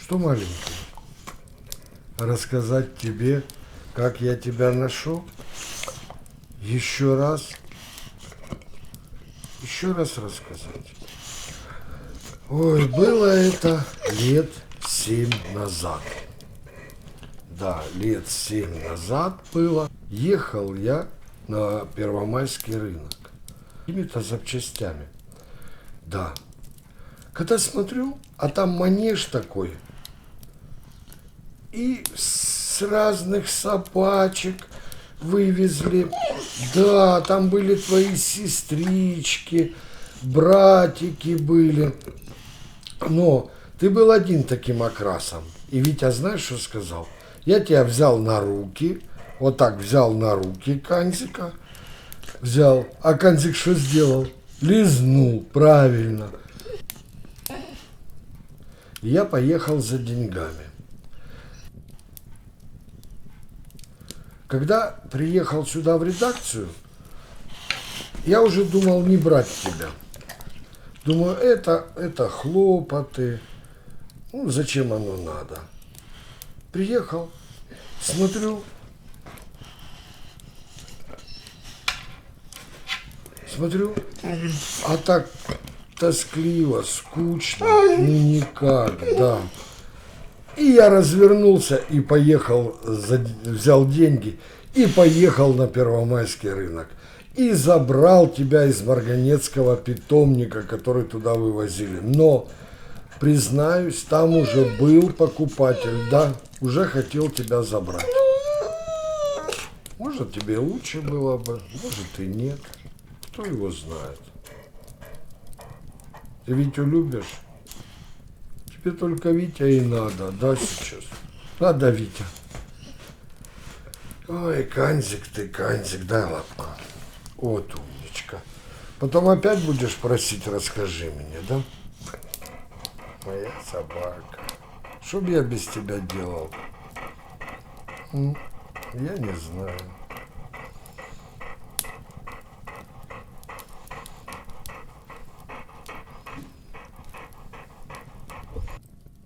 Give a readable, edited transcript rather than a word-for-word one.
Что, маленький? Рассказать тебе, как я тебя нашел? Еще раз рассказать. Ой, было это лет 7 назад. Да, лет 7 назад было. Ехал я на Первомайский рынок. Какими-то запчастями. Да. Когда смотрю, а там манеж такой. И с разных собачек вывезли. Да, там были твои сестрички, братики были. Но ты был один таким окрасом. И Витя, знаешь, что сказал? Я тебя взял на руки, вот так взял на руки Канзика, взял, а Канзик что сделал? Лизнул, правильно. И я поехал за деньгами. Когда приехал сюда в редакцию, я уже думал не брать тебя. Думаю, это хлопоты, ну зачем оно надо. Приехал, смотрю, а так тоскливо, скучно, ну никак, да. И я развернулся и поехал, взял деньги и поехал на Первомайский рынок. И забрал тебя из Марганецкого питомника, который туда вывозили. Но, признаюсь, там уже был покупатель, да, уже хотел тебя забрать. Может, тебе лучше было бы, может и нет. Кто его знает. Ты Витю любишь? Тебе только Витя и надо, да, сейчас? Надо, Витя. Ой, Канзик ты, Канзик, дай лапку. Вот умничка. Потом опять будешь просить, расскажи мне, да? Моя собака. Что бы я без тебя делал? Я не знаю.